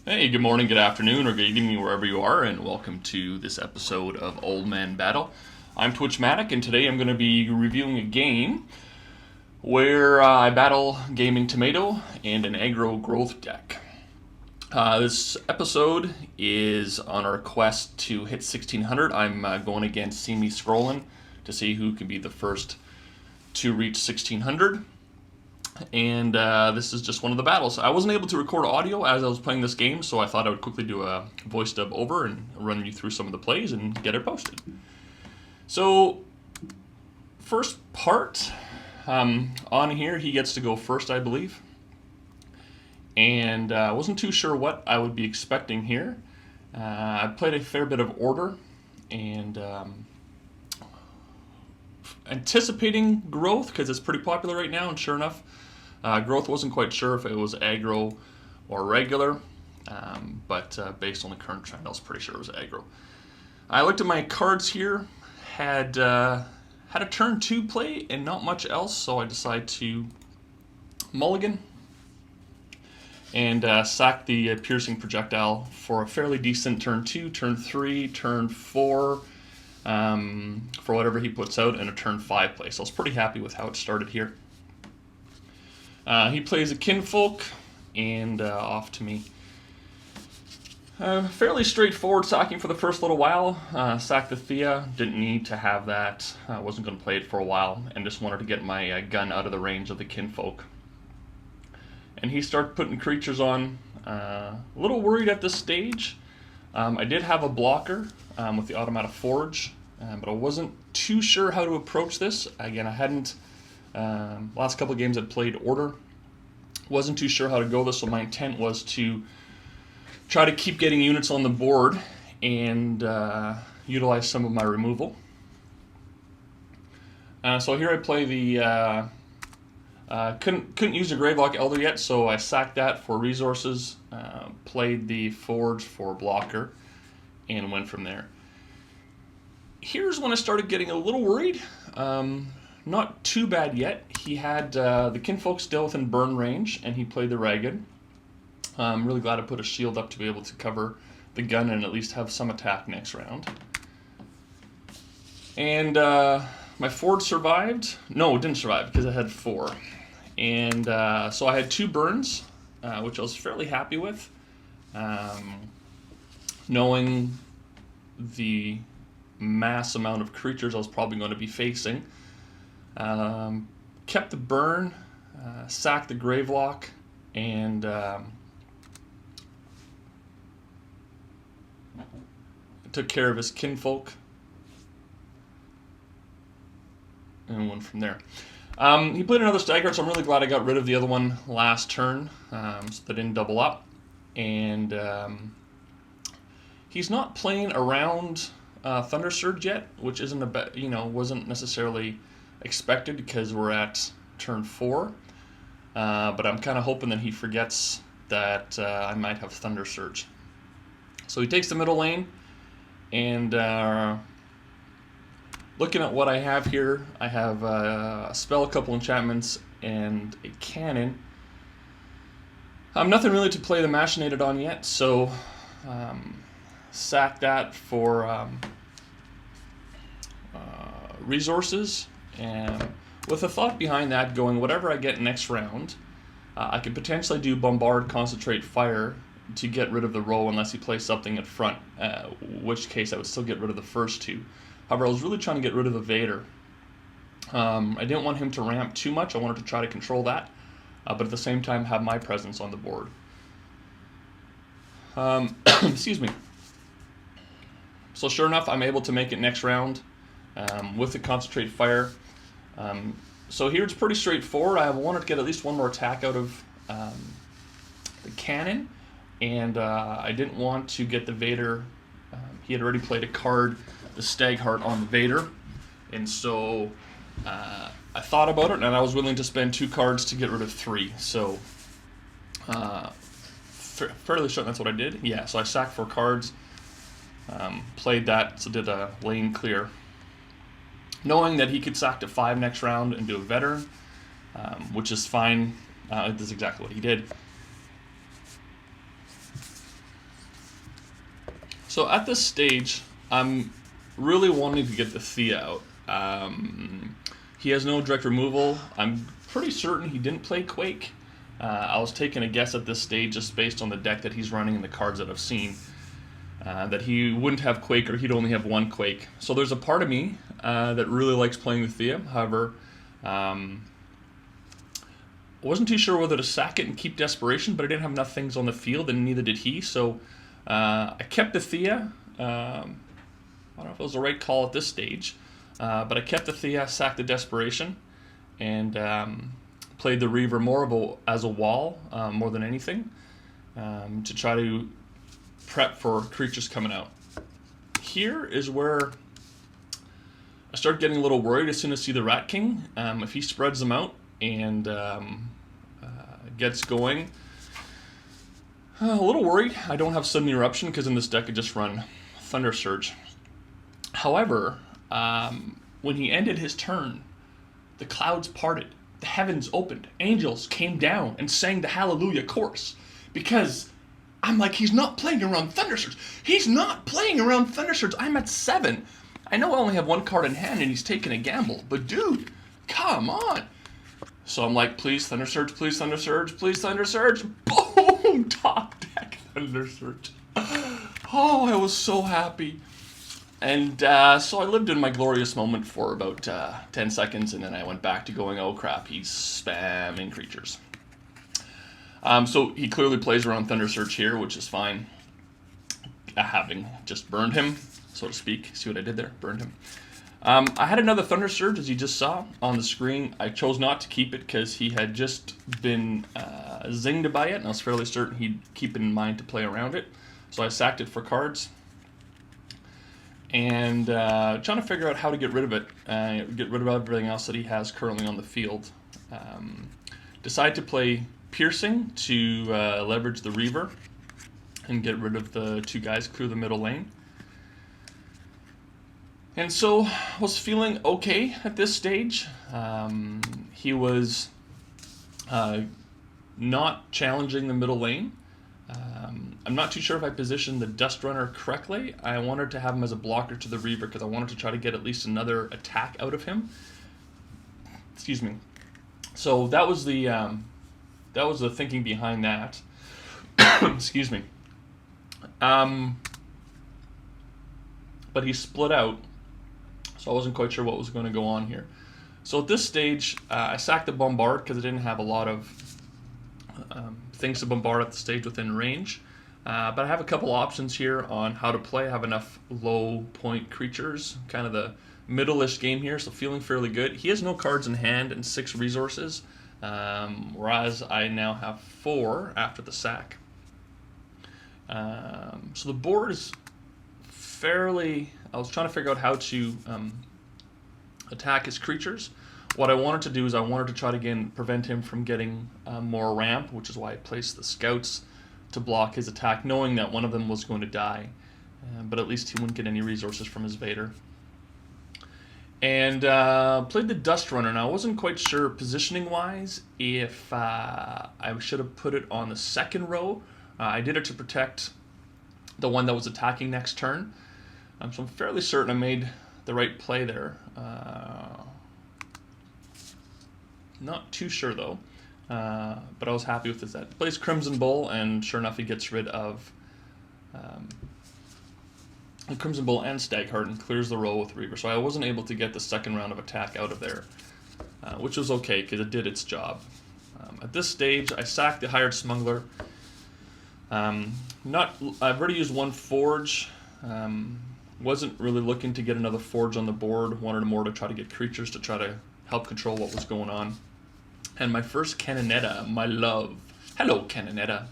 Hey, good morning, good afternoon, or good evening, wherever you are, and welcome to this episode of Old Man Battle. I'm Twitchmatic, and today I'm going to be reviewing a game where I battle Gaming Tomato and an aggro growth deck. This episode is on our quest to hit 1600. I'm going against Seemescrollin to see who can be the first to reach 1600. And this is just one of the battles. I wasn't able to record audio as I was playing this game, so I thought I would quickly do a voice dub over and run you through some of the plays and get it posted. So, first part, on here he gets to go first, I believe. And I wasn't too sure what I would be expecting here. I played a fair bit of order, and anticipating growth, because it's pretty popular right now, and sure enough, growth wasn't quite sure if it was aggro or regular, but based on the current trend, I was pretty sure it was aggro. I looked at my cards here, had a turn 2 play and not much else, so I decided to mulligan and sack the piercing projectile for a fairly decent turn 2, turn 3, turn 4, for whatever he puts out, and a turn 5 play. So I was pretty happy with how it started here. He plays a kinfolk, and off to me. Fairly straightforward sacking for the first little while. Sacked the Thea, didn't need to have that. I wasn't going to play it for a while, and just wanted to get my gun out of the range of the kinfolk. And he started putting creatures on. A little worried at this stage. I did have a blocker with the Automata Forge, but I wasn't too sure how to approach this. Again, I hadn't, last couple of games I'd played order. Wasn't too sure how to go this, so my intent was to try to keep getting units on the board and utilize some of my removal. So here I play the, couldn't use the Gravelock Elder yet, so I sacked that for resources, played the Forge for blocker, and went from there. Here's when I started getting a little worried. Not too bad yet. He had the kinfolk still within burn range, and he played the Ragged. I'm really glad I put a shield up to be able to cover the gun and at least have some attack next round. And my Forge survived. No, it didn't survive because I had 4. And so I had 2 burns, which I was fairly happy with. Knowing the mass amount of creatures I was probably going to be facing. Kept the burn, sacked the Gravelock, and took care of his kinfolk, and went from there. He played another stagger, so I'm really glad I got rid of the other one last turn, so they didn't double up. And he's not playing around Thunder Surge yet, which isn't wasn't necessarily expected because we're at turn 4. But I'm kind of hoping that he forgets that I might have Thunder Surge. So he takes the middle lane, and looking at what I have here, I have a spell, a couple enchantments, and a cannon. Nothing really to play the Machinated on yet, so sack that for resources, and with the thought behind that going, whatever I get next round, I could potentially do Bombard, Concentrate, Fire to get rid of the row unless he plays something at front, which case I would still get rid of the first 2. However, I was really trying to get rid of the Vader. I didn't want him to ramp too much. I wanted to try to control that, but at the same time have my presence on the board. Excuse me. So sure enough, I'm able to make it next round with the Concentrate Fire. So here it's pretty straightforward. I wanted to get at least one more attack out of the cannon, and I didn't want to get the Vader. He had already played a card, the Stagheart, on the Vader, and so I thought about it, and I was willing to spend 2 cards to get rid of 3. So fairly certain that's what I did. Yeah, so I sacked 4 cards, played that, so did a lane clear, knowing that he could sack to 5 next round and do a Veteran, which is fine. This is exactly what he did. So at this stage, I'm really wanting to get the Thea out. He has no direct removal. I'm pretty certain he didn't play Quake. I was taking a guess at this stage just based on the deck that he's running and the cards that I've seen. That he wouldn't have Quake, or he'd only have one Quake. So there's a part of me that really likes playing the Thea. However, I wasn't too sure whether to sack it and keep Desperation, but I didn't have enough things on the field, and neither did he. So I kept the Thea. I don't know if it was the right call at this stage, but I kept the Thea, sacked the Desperation, and played the Reaver more as a wall more than anything, to try to prep for creatures coming out. Here is where I start getting a little worried as soon as I see the Rat King. If he spreads them out and gets going, a little worried. I don't have Sudden Eruption because in this deck I just run Thunder Surge. However, when he ended his turn, the clouds parted, the heavens opened, angels came down and sang the Hallelujah chorus, because I'm like, he's not playing around Thunder Surge. He's not playing around Thunder Surge. I'm at 7. I know I only have one card in hand and he's taking a gamble, but dude, come on. So I'm like, please Thunder Surge, please Thunder Surge, please Thunder Surge. Boom! Top deck Thunder Surge. Oh, I was so happy. And so I lived in my glorious moment for about 10 seconds, and then I went back to going, oh crap, he's spamming creatures. So he clearly plays around Thunder Surge here, which is fine. Having just burned him, so to speak. See what I did there? Burned him. I had another Thunder Surge, as you just saw on the screen. I chose not to keep it because he had just been zinged by it, and I was fairly certain he'd keep it in mind to play around it. So I sacked it for cards. And trying to figure out how to get rid of it, get rid of everything else that he has currently on the field. Decide to play Piercing to leverage the Reaver and get rid of the 2 guys, clear the middle lane. And so was feeling okay at this stage. He was not challenging the middle lane. I'm not too sure if I positioned the Dust Runner correctly. I wanted to have him as a blocker to the Reaver because I wanted to try to get at least another attack out of him. Excuse me. So that was the thinking behind that. Excuse me. But he split out, so I wasn't quite sure what was going to go on here. So at this stage, I sacked the Bombard because I didn't have a lot of things to bombard at the stage within range. But I have a couple options here on how to play. I have enough low point creatures, kind of the middle-ish game here, so feeling fairly good. He has no cards in hand and 6 resources, whereas I now have 4 after the sack. So the board is fairly... I was trying to figure out how to attack his creatures. What I wanted to do is I wanted to try to, again, prevent him from getting more ramp, which is why I placed the scouts to block his attack, knowing that one of them was going to die. But at least he wouldn't get any resources from his Vader. And played the Dust Runner. Now, I wasn't quite sure positioning-wise if I should have put it on the second row. I did it to protect the one that was attacking next turn. So I'm fairly certain I made the right play there. Not too sure, though. But I was happy with this. That plays Crimson Bull, and sure enough, he gets rid of Crimson Bull and Stagheart and clears the row with Reaver. So I wasn't able to get the second round of attack out of there, which was okay because it did its job. At this stage, I sacked the Hired Smuggler. I've already used 1 Forge. Wasn't really looking to get another Forge on the board. Wanted more to try to get creatures to try to help control what was going on. And my first Cannonetta, my love. Hello, Cannonetta.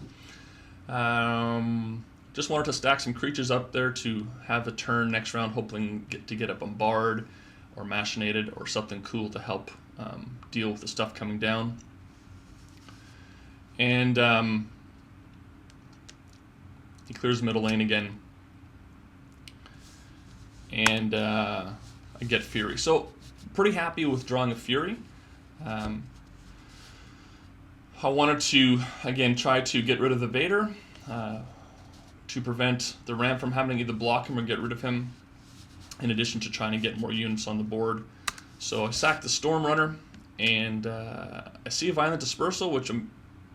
Just wanted to stack some creatures up there to have a turn next round, hoping to get a Bombard or Machinated or something cool to help deal with the stuff coming down. And he clears middle lane again. And I get Fury. So, pretty happy with drawing a Fury. I wanted to, again, try to get rid of the Vader. to prevent the Ram from having to either block him or get rid of him, in addition to trying to get more units on the board. So I sack the Storm Runner, and I see a Violent Dispersal, which I'm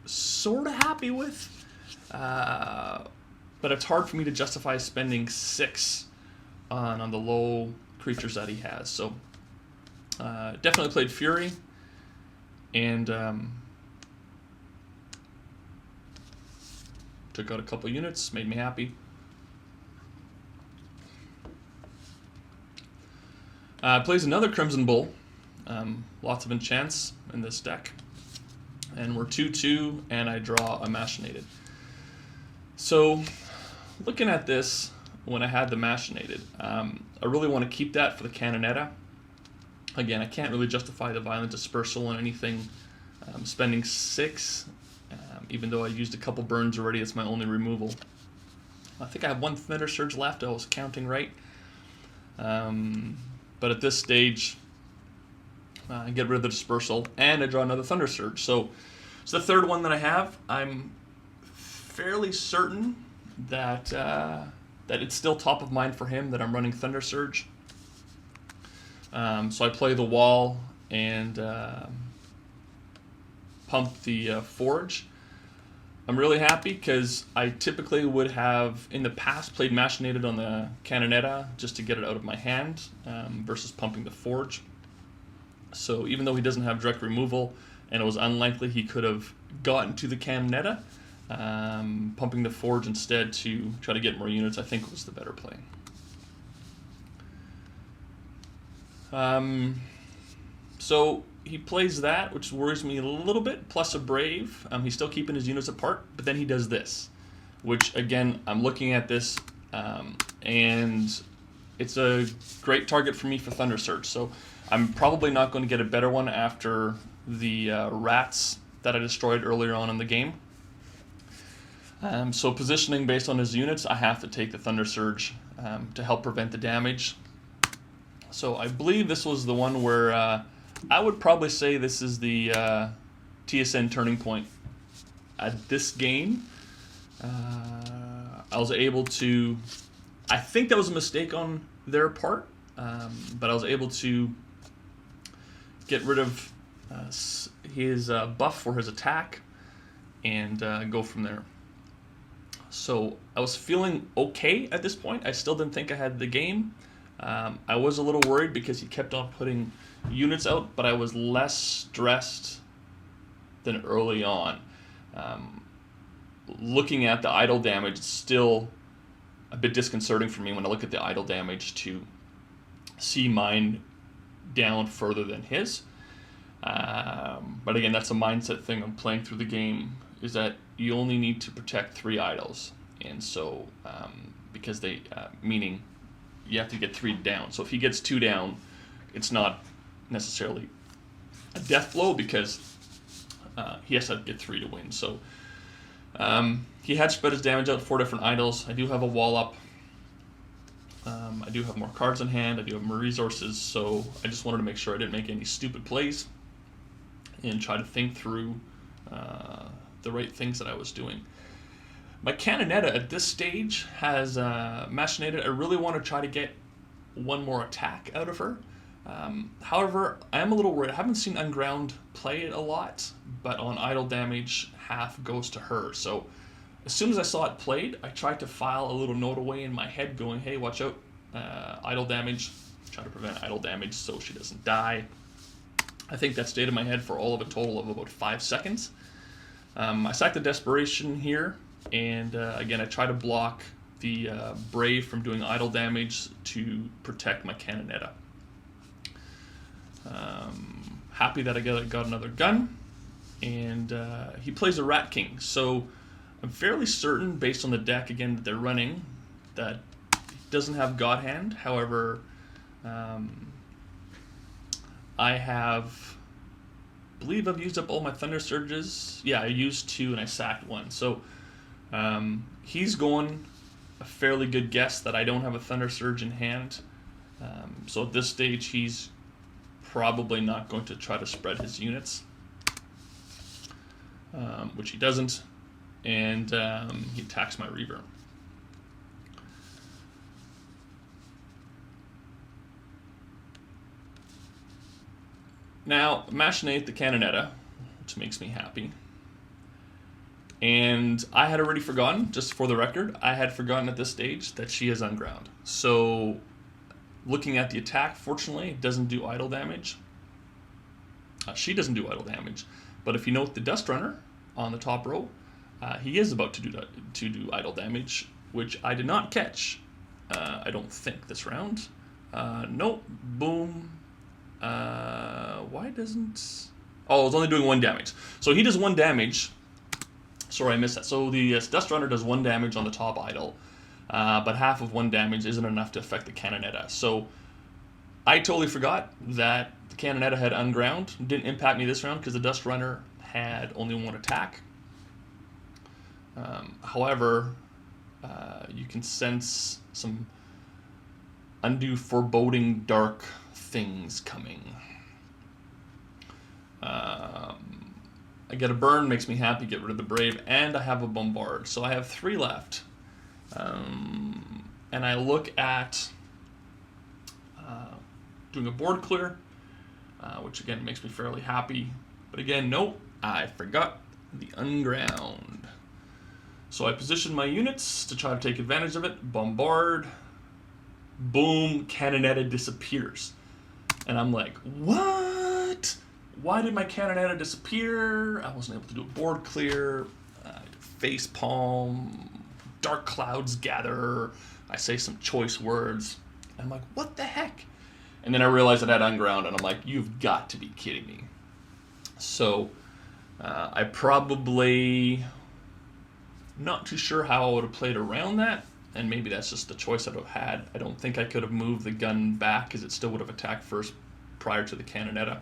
sort of happy with, but it's hard for me to justify spending 6 on the low creatures that he has. So definitely played Fury, and took out a couple units, made me happy. Plays another Crimson Bull. Lots of enchants in this deck. And we're 2-2, and I draw a Machinated. So, looking at this, when I had the Machinated, I really want to keep that for the Cannonetta. Again, I can't really justify the Violent Dispersal on anything. Spending 6, even though I used a couple burns already, it's my only removal. I think I have 1 Thunder Surge left, I was counting right. But at this stage, I get rid of the Dispersal, and I draw another Thunder Surge. So it's the third one that I have. I'm fairly certain that that it's still top of mind for him that I'm running Thunder Surge. So I play the Wall and pump the Forge. I'm really happy because I typically would have, in the past, played Machinated on the Cannonetta just to get it out of my hand versus pumping the Forge. So even though he doesn't have direct removal, and it was unlikely he could have gotten to the Cannonetta, pumping the Forge instead to try to get more units, I think was the better play. So he plays that, which worries me a little bit, plus a Brave. He's still keeping his units apart, but then he does this, which, again, I'm looking at this, and it's a great target for me for Thunder Surge. So I'm probably not going to get a better one after the rats that I destroyed earlier on in the game. So positioning based on his units, I have to take the Thunder Surge to help prevent the damage. So I believe this was the one where I would probably say this is the TSN turning point. At this game, I was able to, I think that was a mistake on their part, but I was able to get rid of his buff for his attack and go from there. So I was feeling okay at this point. I still didn't think I had the game. I was a little worried because he kept on putting units out, but I was less stressed than early on. Looking at the idle damage, it's still a bit disconcerting for me when I look at the idle damage to see mine down further than his. But again, that's a mindset thing I'm playing through the game, is that you only need to protect 3 idols. And so, because they, meaning you have to get 3 down. So if he gets 2 down, it's not necessarily a death blow because he has to get 3 to win. So he had spread his damage out 4 different idols. I do have a wall up. I do have more cards in hand. I do have more resources. So I just wanted to make sure I didn't make any stupid plays and try to think through the right things that I was doing. My Cannonetta at this stage has Machinated. I really want to try to get 1 more attack out of her. However, I am a little worried. I haven't seen Unground play it a lot, but on idle damage, half goes to her. So as soon as I saw it played, I tried to file a little note away in my head going, hey, watch out, idle damage. Try to prevent idle damage so she doesn't die. I think that stayed in my head for all of a total of about 5 seconds. I sacked the Desperation here, and again, I try to block the Brave from doing idle damage to protect my Cannonetta. Happy that I got another gun, and he plays a Rat King. So I'm fairly certain, based on the deck again that they're running, that he doesn't have God Hand. However, I believe I've used up all my Thunder Surges. Yeah, I used 2 and I sacked 1. So he's going a fairly good guess that I don't have a Thunder Surge in hand. So at this stage, he's probably not going to try to spread his units, which he doesn't, and he attacks my Reaver. Now, machinate the Cannonetta, which makes me happy. And I had already forgotten, just for the record, I had forgotten at this stage that she is unground. So, looking at the attack, fortunately, it doesn't do idle damage. She doesn't do idle damage. But if you note the Dust Runner on the top row, he is about to do idle damage, which I did not catch. I don't think this round. Nope. Boom. Why doesn't... Oh, it's only doing 1 damage. So he does 1 damage. Sorry, I missed that. So the Dust Runner does 1 damage on the top idle, but half of 1 damage isn't enough to affect the Cannonetta. So I totally forgot that the Cannonetta had unground. Didn't impact me this round because the Dust Runner had only 1 attack. However, you can sense some undue foreboding dark things coming. I get a burn, makes me happy, get rid of the Brave, and I have a Bombard. So I have 3 left. And I look at doing a board clear, which again makes me fairly happy. But again, nope, I forgot the unground. So I position my units to try to take advantage of it. Bombard. Boom, Cannonetta disappears. And I'm like, what? Why did my Cannonetta disappear? I wasn't able to do a board clear. Face palm. Dark clouds gather. I say some choice words. And I'm like, what the heck? And then I realized I had unground, and I'm like, you've got to be kidding me. So I probably... not too sure how I would have played around that, and maybe that's just the choice I would have had. I don't think I could have moved the gun back because it still would have attacked first prior to the Cannonetta.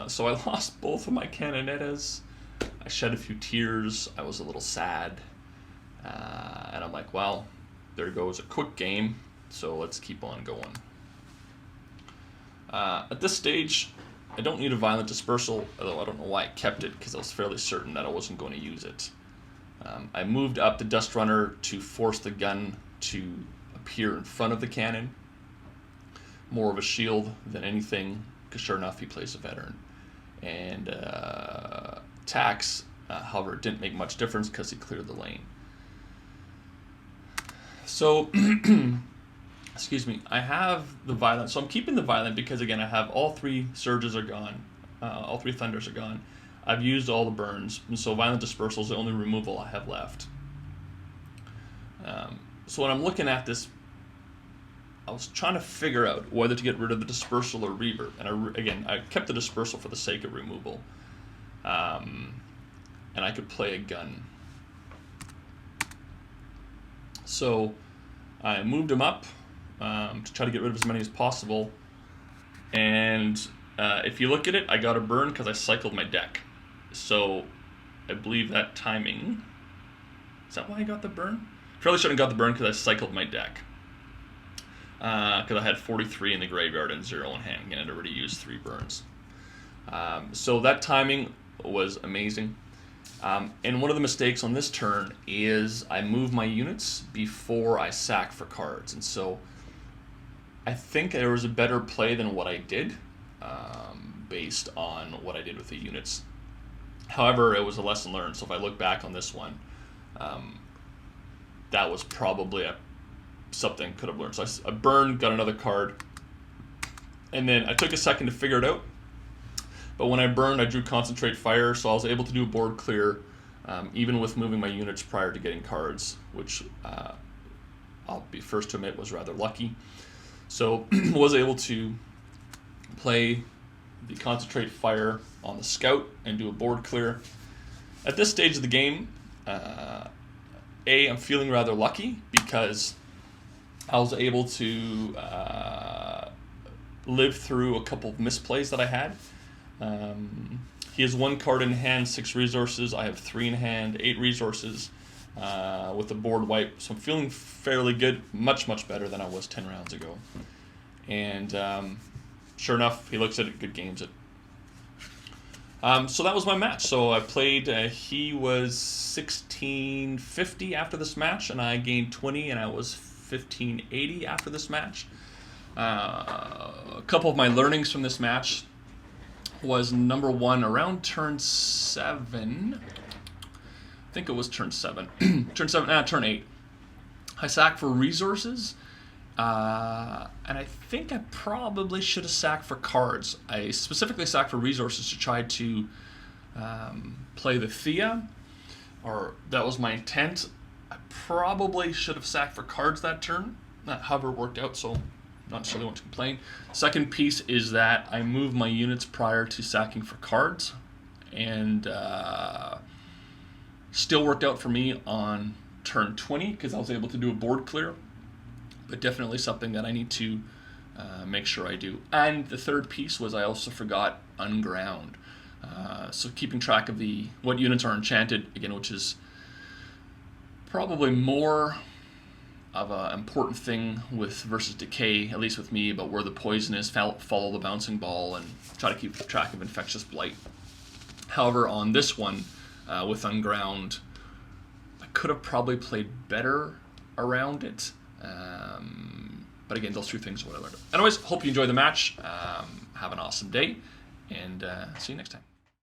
So I lost both of my Cannonettas. I shed a few tears. I was a little sad. And I'm like, well, there goes a quick game, so let's keep on going. At this stage, I don't need a Violent Dispersal, although I don't know why I kept it, because I was fairly certain that I wasn't going to use it. I moved up the Dust Runner to force the gun to appear in front of the cannon. More of a shield than anything, because sure enough, he plays a veteran. And attacks, however, it didn't make much difference because he cleared the lane. So, excuse me, I have the Violent. So I'm keeping the Violent because, again, I have all 3 Surges are gone. All 3 Thunders are gone. I've used all the burns, and so Violent Dispersal is the only removal I have left. So when I'm looking at this, I was trying to figure out whether to get rid of the Dispersal or Reverb. And I kept the Dispersal for the sake of removal. And I could play a gun. So I moved him up to try to get rid of as many as possible. And if you look at it, I got a burn because I cycled my deck. So I believe that timing... Is that why I got the burn? Probably shouldn't have got the burn because I cycled my deck. Because I had 43 in the graveyard and 0 in hand. Again, I'd already used 3 burns. So that timing was amazing. And one of the mistakes on this turn is I moved my units before I sack for cards. And so I think there was a better play than what I did based on what I did with the units. However, it was a lesson learned. So if I look back on this one, that was probably something I could have learned. So I burned, got another card, and then I took a second to figure it out. But when I burned, I drew Concentrate Fire, so I was able to do a board clear, even with moving my units prior to getting cards, which I'll be first to admit was rather lucky. So was able to play the Concentrate Fire on the Scout and do a board clear. At this stage of the game, I'm feeling rather lucky because I was able to live through a couple of misplays that I had. He has 1 card in hand, 6 resources. I have 3 in hand, 8 resources with a board wipe. So I'm feeling fairly good, much better than I was 10 rounds ago. And sure enough, he looks at it, good games it. So that was my match. So I played, he was 1650 after this match, and I gained 20, and I was 1580 after this match. A couple of my learnings from this match was, number one, around turn 7. I think it was turn 7. Turn 8. I sacked for resources. And I think I probably should have sacked for cards. I specifically sacked for resources to try to play the Thea, or that was my intent. I probably should have sacked for cards that turn. That however worked out, so not necessarily want to complain. Second piece is that I moved my units prior to sacking for cards, and still worked out for me on turn 20 because I was able to do a board clear. But definitely something that I need to make sure I do. And the third piece was I also forgot Unground. So keeping track of what units are enchanted, again, which is probably more of an important thing versus Decay, at least with me, but where the poison is, follow the bouncing ball and try to keep track of Infectious Blight. However, on this one, with Unground, I could have probably played better around it. But again, those 2 things are what I learned. Anyways, hope you enjoy the match. Have an awesome day, and see you next time.